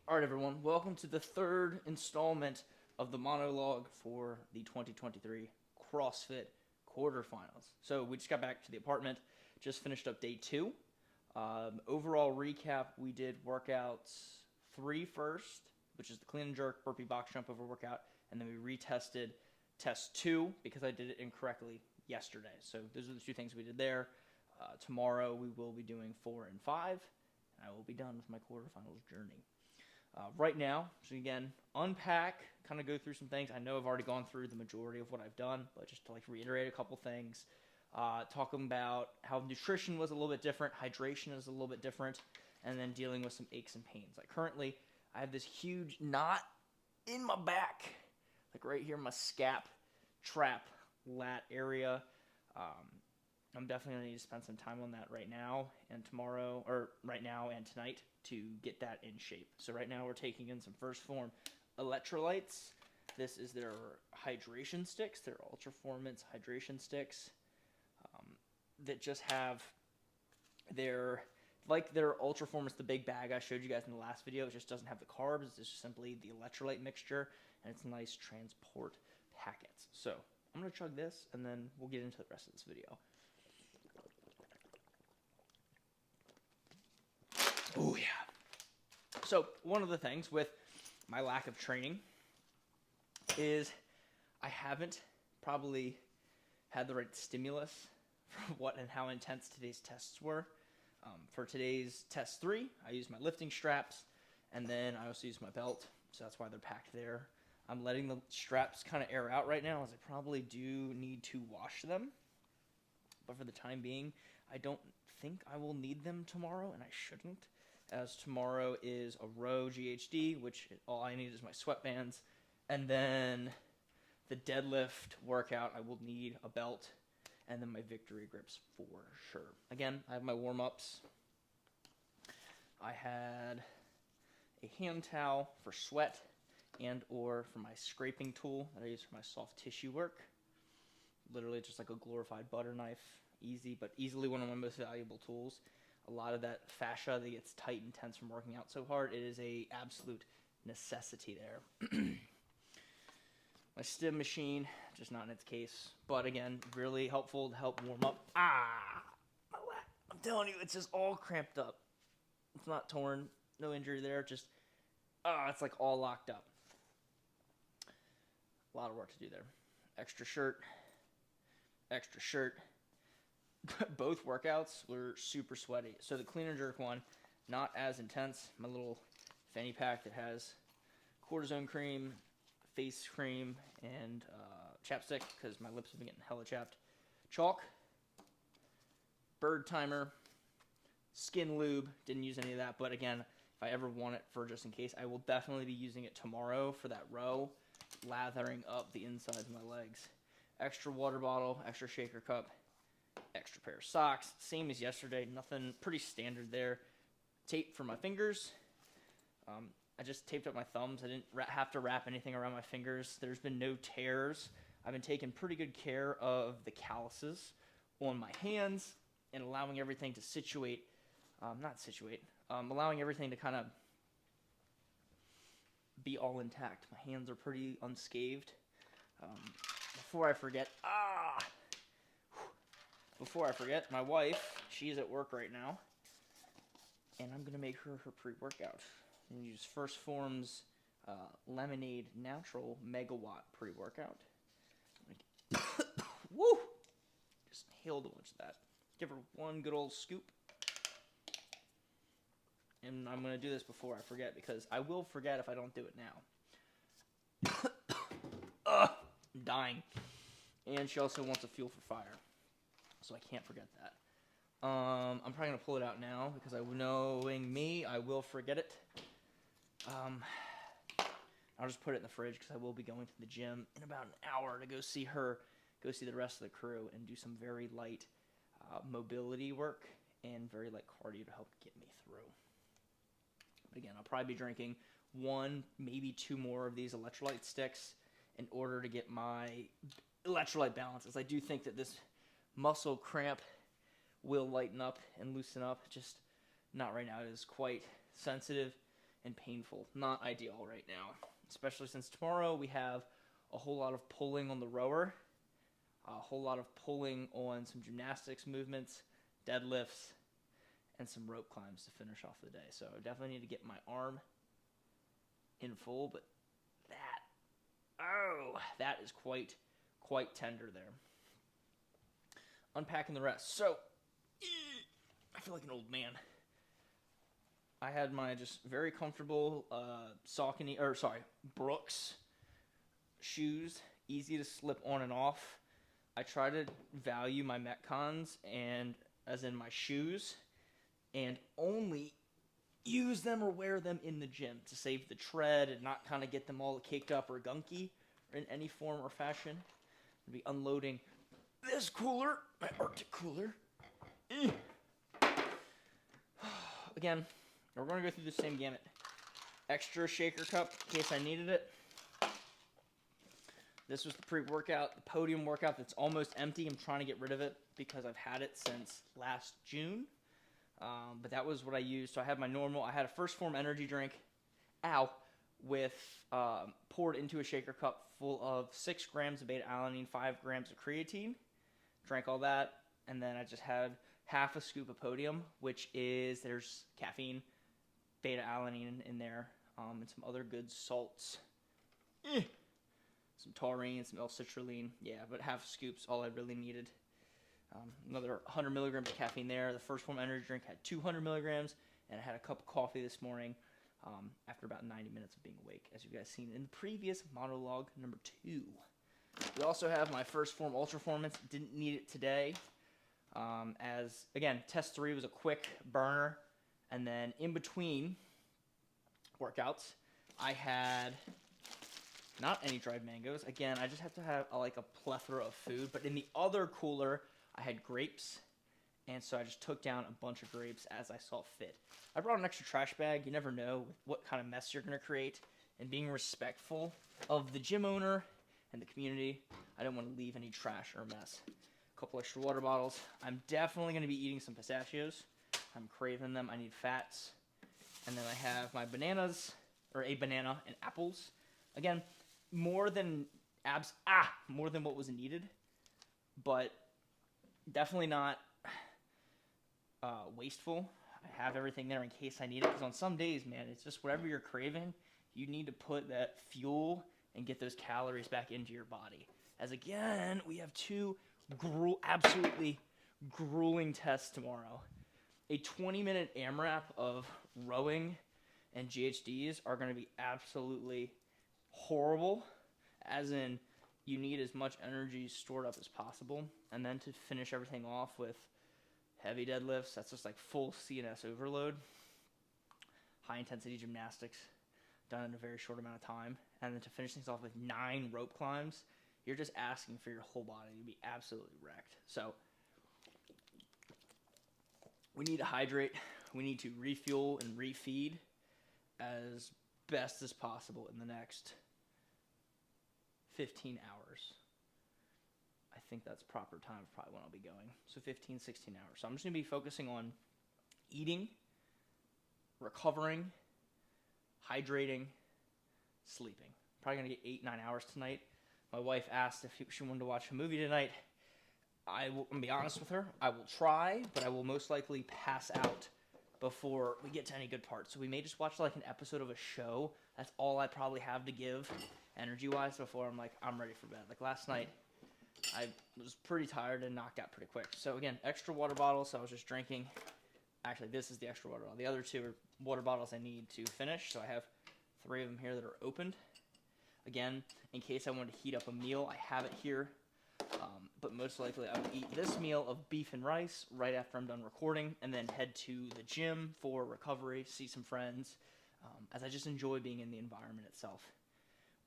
Alright everyone, welcome to the third installment of the monologue for the 2023 CrossFit Quarterfinals. So we just got back to the apartment, just finished up day 2. Overall recap, we did workouts 3 first, which is the clean and jerk, burpee, box jump over workout, and then we retested test 2 because I did it incorrectly yesterday. So those are the 2 things we did there. Tomorrow we will be doing 4 and 5, and I will be done with my quarterfinals journey. Right now, so again, unpack, kind of go through some things. I know I've already gone through the majority of what I've done, but just to reiterate a couple things. Talking about how nutrition was a little bit different, hydration is a little bit different, and then dealing with some aches and pains. Like currently, I have this huge knot in my back, like right here, my scap, trap, lat area. I'm definitely going to need to spend some time on that right now and tomorrow, or right now and tonight, to get that in shape. So right now we're taking in some first form electrolytes. This is their hydration sticks, their Ultraformance hydration sticks that just have their Ultraformance, the big bag I showed you guys in the last video. It just doesn't have the carbs. It's just simply the electrolyte mixture, and it's nice transport packets. So I'm going to chug this, and then we'll get into the rest of this video. Oh, yeah. So one of the things with my lack of training is I haven't probably had the right stimulus for what and how intense today's tests were. For today's test 3, I used my lifting straps, and then I also used my belt, so that's why they're packed there. I'm letting the straps kind of air out right now, as I probably do need to wash them. But for the time being, I don't think I will need them tomorrow, and I shouldn't, as tomorrow is a row GHD, which all I need is my sweatbands. And then the deadlift workout, I will need a belt, and then my victory grips for sure. Again, I have my warm-ups. I had a hand towel for sweat and or for my scraping tool that I use for my soft tissue work. Literally just like a glorified butter knife. Easy, but easily one of my most valuable tools. A lot of that fascia that gets tight and tense from working out so hard, it is a absolute necessity there. My stim machine, just not in its case, but again, really helpful to help warm up. My lat. I'm telling you, it's just all cramped up. It's not torn, no injury there, just, it's like all locked up. A lot of work to do there. Extra shirt. Both workouts were super sweaty. So the clean and jerk one, not as intense. My little fanny pack that has cortisone cream, face cream, and chapstick, because my lips have been getting hella chapped. Chalk, bird timer, skin lube. Didn't use any of that, but again, if I ever want it for just in case, I will definitely be using it tomorrow for that row, lathering up the insides of my legs. Extra water bottle, extra shaker cup, extra pair of socks, same as yesterday, nothing, pretty standard there. Tape for my fingers. I just taped up my thumbs. I didn't have to wrap anything around my fingers. There's been no tears. I've been taking pretty good care of the calluses on my hands and allowing everything to allowing everything to kind of be all intact. My hands are pretty unscathed. Before I forget, my wife, she's at work right now, and I'm going to make her pre-workout. I'm going to use First Form's Lemonade Natural Megawatt pre-workout. Woo! Just inhaled a bunch of that. Give her one good old scoop. And I'm going to do this before I forget, because I will forget if I don't do it now. I'm dying. And she also wants a fuel for fire, so I can't forget that. I'm probably going to pull it out now, because knowing me, I will forget it. I'll just put it in the fridge, because I will be going to the gym in about an hour to go see the rest of the crew, and do some very light mobility work and very light cardio to help get me through. But again, I'll probably be drinking 1, maybe 2 more of these electrolyte sticks in order to get my electrolyte balance, as I do think that this muscle cramp will lighten up and loosen up. Just not right now. It is quite sensitive and painful. Not ideal right now, especially since tomorrow we have a whole lot of pulling on the rower, a whole lot of pulling on some gymnastics movements, deadlifts, and some rope climbs to finish off the day. So I definitely need to get my arm in full, but that is quite tender there. Unpacking the rest. So I feel like an old man. I had my just very comfortable Brooks shoes, easy to slip on and off. I try to value my Metcons and as in my shoes, and only use them or wear them in the gym to save the tread and not kind of get them all caked up or gunky in any form or fashion. I'll be unloading this cooler, my Arctic cooler. Again, we're going to go through the same gamut. Extra shaker cup in case I needed it. This was the pre-workout, the podium workout that's almost empty. I'm trying to get rid of it because I've had it since last June. But that was what I used. So I had my normal, I had a First Form energy drink, with poured into a shaker cup full of 6 grams of beta-alanine, 5 grams of creatine. Drank all that, and then I just had half a scoop of podium, which is, there's caffeine, beta-alanine in there, and some other good salts. Some taurine, some L-citrulline. Yeah, but half a scoop's all I really needed. Another 100 milligrams of caffeine there. The First Form energy drink had 200 milligrams, and I had a cup of coffee this morning after about 90 minutes of being awake, as you guys seen in the previous monologue number 2. We also have my First Form Ultraformance. Didn't need it today, as, again, test 3 was a quick burner, and then in between workouts, I had not any dried mangoes. Again, I just have to have a plethora of food, but in the other cooler, I had grapes, and so I just took down a bunch of grapes as I saw fit. I brought an extra trash bag. You never know what kind of mess you're going to create, and being respectful of the gym owner and the community, I didn't want to leave any trash or mess. A couple extra water bottles. I'm definitely going to be eating some pistachios. I'm craving them. I need fats. And then I have my bananas, or a banana and apples. Again, more than what was needed, but definitely not wasteful. I have everything there in case I need it, because on some days, man, it's just whatever you're craving, you need to put that fuel and get those calories back into your body. As again, we have 2 absolutely grueling tests tomorrow. A 20-minute AMRAP of rowing and GHDs are going to be absolutely horrible, as in you need as much energy stored up as possible, and then to finish everything off with heavy deadlifts. That's just like full CNS overload, high intensity gymnastics done in a very short amount of time, and then to finish things off with 9 rope climbs. You're just asking for your whole body to be absolutely wrecked. So we need to hydrate, we need to refuel and refeed as best as possible in the next 15 hours. I think that's proper time for probably when I'll be going. So 15, 16 hours. So I'm just going to be focusing on eating, recovering, hydrating, sleeping. Probably going to get 8-9 hours tonight. My wife asked if she wanted to watch a movie tonight. I'm going to be honest with her. I will try, but I will most likely pass out before we get to any good parts. So we may just watch like an episode of a show. That's all I probably have to give energy-wise before I'm ready for bed. Like last night, I was pretty tired and knocked out pretty quick. So again, extra water bottles. So I was just drinking. Actually, this is the extra water bottle. The other 2 are water bottles I need to finish. So I have 3 of them here that are opened. Again, in case I want to heat up a meal, I have it here. But most likely I will eat this meal of beef and rice right after I'm done recording, and then head to the gym for recovery, see some friends, as I just enjoy being in the environment itself.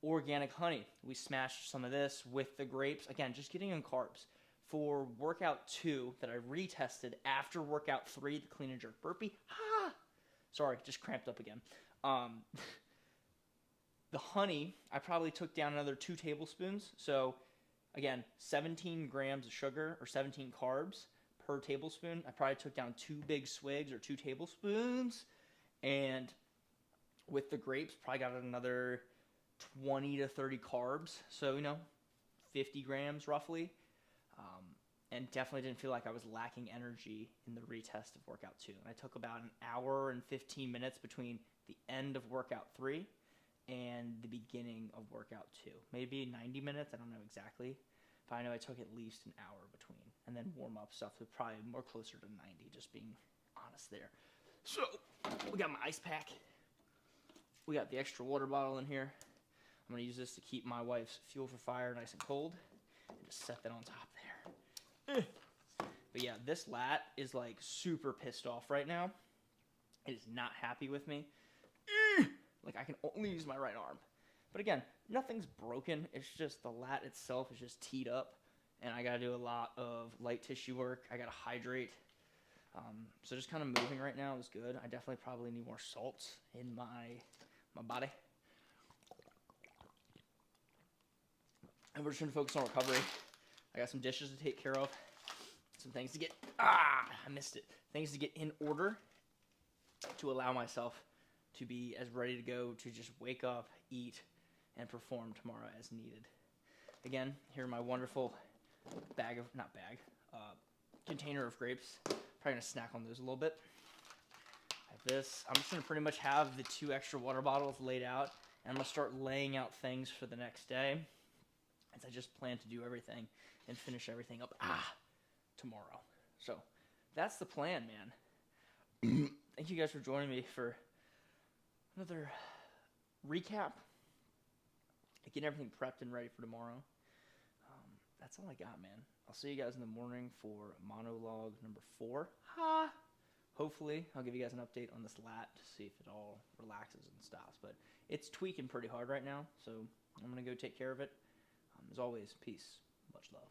Organic honey. We smashed some of this with the grapes. Again, just getting in carbs. For workout 2 that I retested after workout 3, the clean and jerk burpee. Sorry, just cramped up again. The honey, I probably took down another 2 tablespoons. So again, 17 grams of sugar or 17 carbs per tablespoon. I probably took down 2 big swigs or 2 tablespoons. And With the grapes, probably got another 20 to 30 carbs. So, 50 grams roughly. And definitely didn't feel like I was lacking energy in the retest of workout 2. And I took about an hour and 15 minutes between the end of workout 3 and the beginning of workout 2. Maybe 90 minutes, I don't know exactly. But I know I took at least an hour between. And then warm-up stuff was probably more closer to 90, just being honest there. So, we got my ice pack. We got the extra water bottle in here. I'm going to use this to keep my wife's fuel for fire nice and cold. And just set that on top there. But yeah, this lat is like super pissed off right now. It is not happy with me. Like I can only use my right arm. But again, nothing's broken. It's just the lat itself is just teed up. And I got to do a lot of light tissue work. I got to hydrate. So just kind of moving right now is good. I definitely probably need more salts in my body. And we're just going to focus on recovery. I got some dishes to take care of. Some things to get... I missed it. Things to get in order to allow myself to be as ready to go to just wake up, eat, and perform tomorrow as needed. Again, here are my wonderful container of grapes. Probably going to snack on those a little bit. I have this. I'm just going to pretty much have the 2 extra water bottles laid out. And I'm going to start laying out things for the next day. As I just plan to do everything and finish everything up tomorrow. So that's the plan, man. Thank you guys for joining me for another recap. Getting everything prepped and ready for tomorrow. That's all I got, man. I'll see you guys in the morning for monologue number 4. Hopefully, I'll give you guys an update on this lat to see if it all relaxes and stops. But it's tweaking pretty hard right now, so I'm going to go take care of it. As always, peace. Much love.